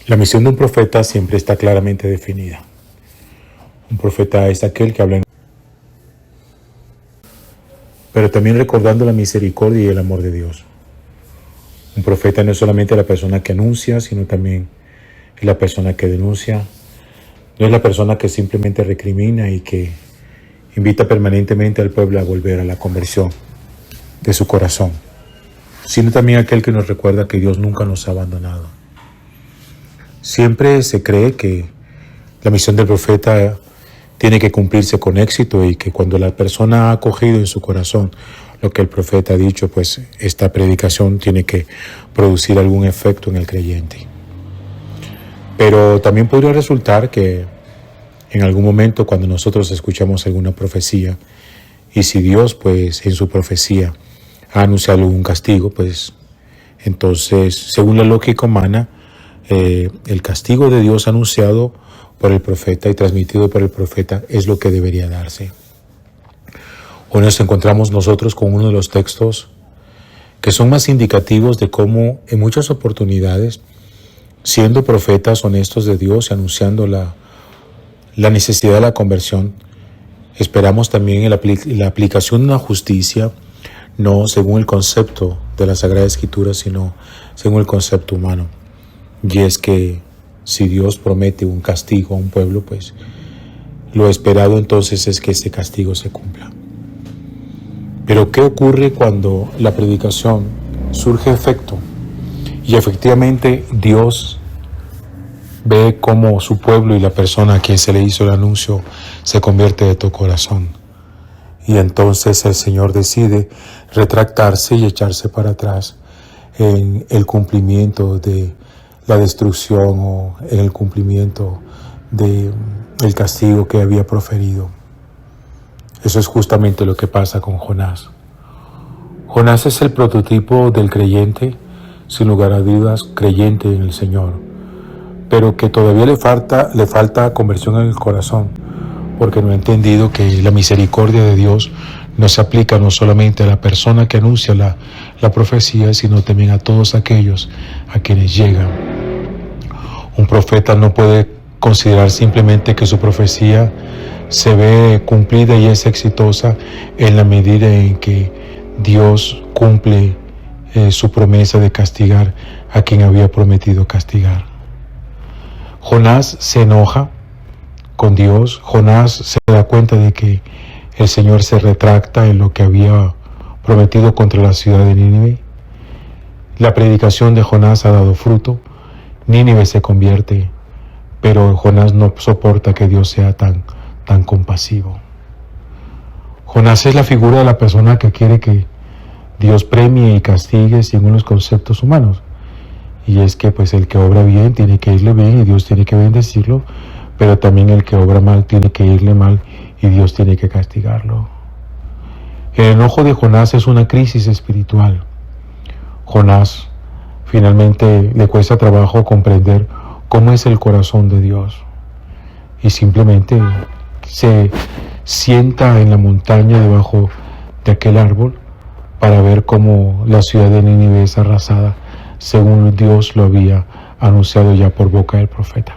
La misión de un profeta siempre está claramente definida. Un profeta es aquel que habla pero también recordando la misericordia y el amor de Dios. Un profeta no es solamente la persona que anuncia, sino también es la persona que denuncia. No es la persona que simplemente recrimina y que invita permanentemente al pueblo a volver a la conversión de su corazón, sino también aquel que nos recuerda que Dios nunca nos ha abandonado. Siempre se cree que la misión del profeta tiene que cumplirse con éxito y que cuando la persona ha acogido en su corazón lo que el profeta ha dicho, pues esta predicación tiene que producir algún efecto en el creyente. Pero también podría resultar que en algún momento cuando nosotros escuchamos alguna profecía y si Dios pues en su profecía ha anunciado un castigo, pues entonces según la lógica humana el castigo de Dios anunciado por el profeta y transmitido por el profeta es lo que debería darse. Hoy nos encontramos nosotros con uno de los textos que son más indicativos de cómo en muchas oportunidades, siendo profetas honestos de Dios y anunciando la necesidad de la conversión, esperamos también la aplicación de una justicia, no según el concepto de la Sagrada Escritura, sino según el concepto humano. Y es que si Dios promete un castigo a un pueblo, pues lo esperado entonces es que ese castigo se cumpla. Pero ¿qué ocurre cuando la predicación surge efecto y efectivamente Dios ve cómo su pueblo y la persona a quien se le hizo el anuncio se convierte de todo corazón? Y entonces el Señor decide retractarse y echarse para atrás en el cumplimiento de la destrucción o en el cumplimiento del castigo que había proferido. Eso es justamente lo que pasa con Jonás. Jonás es el prototipo del creyente, sin lugar a dudas, creyente en el Señor, pero que todavía le falta conversión en el corazón, porque no ha entendido que la misericordia de Dios no se aplica no solamente a la persona que anuncia la profecía, sino también a todos aquellos a quienes llegan. Un profeta no puede considerar simplemente que su profecía se ve cumplida y es exitosa en la medida en que Dios cumple su promesa de castigar a quien había prometido castigar. Jonás se enoja con Dios. Jonás se da cuenta de que el Señor se retracta en lo que había prometido contra la ciudad de Nínive. La predicación de Jonás ha dado fruto. Nínive se convierte, pero Jonás no soporta que Dios sea tan compasivo. Jonás es la figura de la persona que quiere que Dios premie y castigue según los conceptos humanos. Y es que pues el que obra bien tiene que irle bien y Dios tiene que bendecirlo, pero también el que obra mal tiene que irle mal y Dios tiene que castigarlo. El enojo de Jonás es una crisis espiritual. Jonás finalmente le cuesta trabajo comprender cómo es el corazón de Dios y simplemente se sienta en la montaña debajo de aquel árbol para ver cómo la ciudad de Nínive es arrasada según Dios lo había anunciado ya por boca del profeta.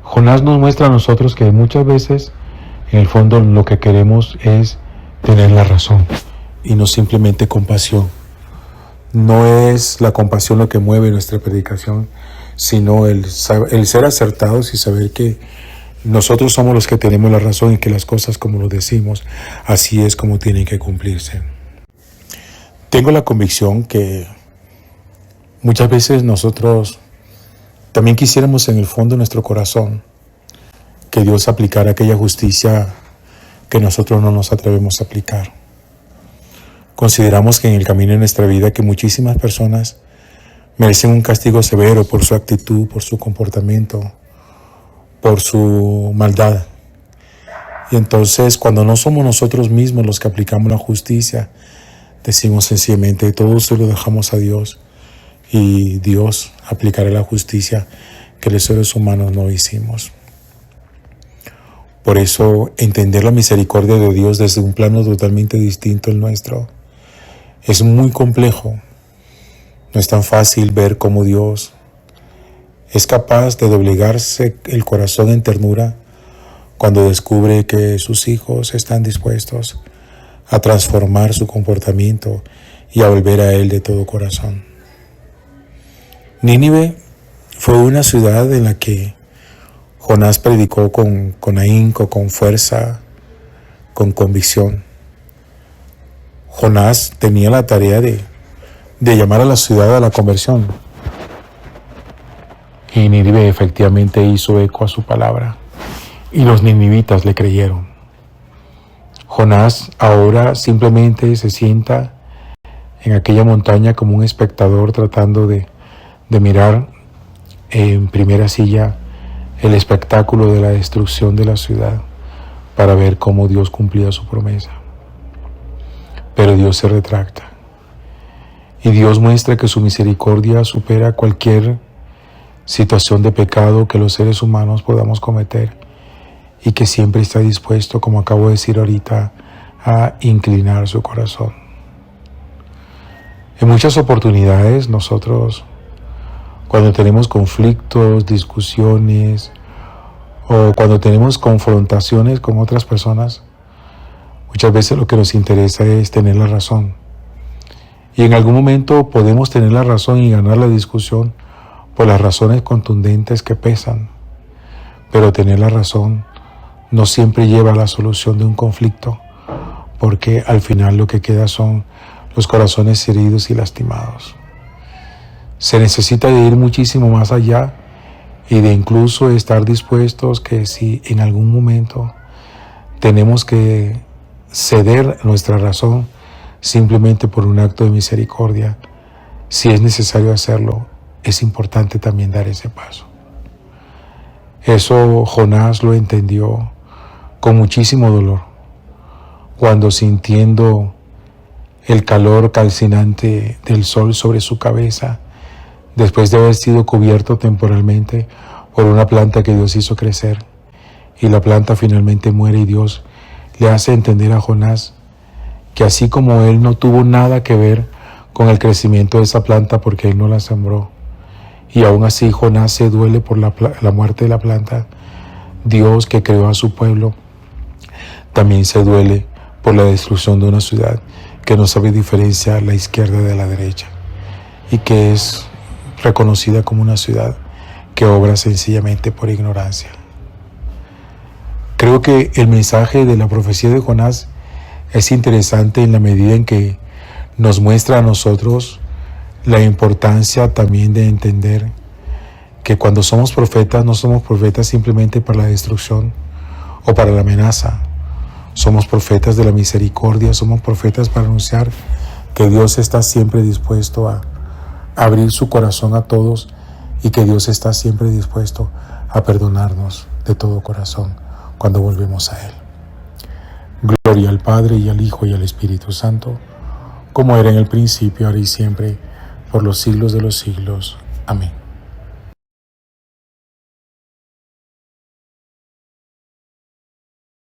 Jonás nos muestra a nosotros que muchas veces en el fondo lo que queremos es tener la razón y no simplemente compasión. No es la compasión lo que mueve nuestra predicación, sino el ser acertados y saber que nosotros somos los que tenemos la razón y que las cosas como lo decimos, así es como tienen que cumplirse. Tengo la convicción que muchas veces nosotros también quisiéramos en el fondo de nuestro corazón que Dios aplicara aquella justicia que nosotros no nos atrevemos a aplicar. Consideramos que en el camino de nuestra vida que muchísimas personas merecen un castigo severo por su actitud, por su comportamiento, por su maldad. Y entonces cuando no somos nosotros mismos los que aplicamos la justicia, decimos sencillamente todo se lo dejamos a Dios y Dios aplicará la justicia que los seres humanos no hicimos. Por eso entender la misericordia de Dios desde un plano totalmente distinto al nuestro es muy complejo. No es tan fácil ver cómo Dios es capaz de doblegarse el corazón en ternura cuando descubre que sus hijos están dispuestos a transformar su comportamiento y a volver a Él de todo corazón. Nínive fue una ciudad en la que Jonás predicó con ahínco, con fuerza, con convicción. Jonás tenía la tarea de llamar a la ciudad a la conversión. Y Nínive efectivamente hizo eco a su palabra, y los ninivitas le creyeron. Jonás ahora simplemente se sienta en aquella montaña como un espectador tratando de mirar en primera silla el espectáculo de la destrucción de la ciudad para ver cómo Dios cumplía su promesa. Pero Dios se retracta y Dios muestra que su misericordia supera cualquier situación de pecado que los seres humanos podamos cometer y que siempre está dispuesto, como acabo de decir ahorita, a inclinar su corazón. En muchas oportunidades nosotros, cuando tenemos conflictos, discusiones o cuando tenemos confrontaciones con otras personas, muchas veces lo que nos interesa es tener la razón. Y en algún momento podemos tener la razón y ganar la discusión por las razones contundentes que pesan. Pero tener la razón no siempre lleva a la solución de un conflicto, porque al final lo que queda son los corazones heridos y lastimados. Se necesita de ir muchísimo más allá y de incluso estar dispuestos que si en algún momento tenemos que ceder nuestra razón simplemente por un acto de misericordia, si es necesario hacerlo, es importante también dar ese paso. Eso Jonás lo entendió con muchísimo dolor, cuando sintiendo el calor calcinante del sol sobre su cabeza, después de haber sido cubierto temporalmente por una planta que Dios hizo crecer, y la planta finalmente muere y Dios le hace entender a Jonás que así como él no tuvo nada que ver con el crecimiento de esa planta porque él no la sembró, y aún así Jonás se duele por la muerte de la planta, Dios que creó a su pueblo también se duele por la destrucción de una ciudad que no sabe diferenciar la izquierda de la derecha y que es reconocida como una ciudad que obra sencillamente por ignorancia. Creo que el mensaje de la profecía de Jonás es interesante en la medida en que nos muestra a nosotros la importancia también de entender que cuando somos profetas no somos profetas simplemente para la destrucción o para la amenaza. Somos profetas de la misericordia, somos profetas para anunciar que Dios está siempre dispuesto a abrir su corazón a todos y que Dios está siempre dispuesto a perdonarnos de todo corazón cuando volvemos a Él. Gloria al Padre y al Hijo y al Espíritu Santo, como era en el principio, ahora y siempre, por los siglos de los siglos. Amén.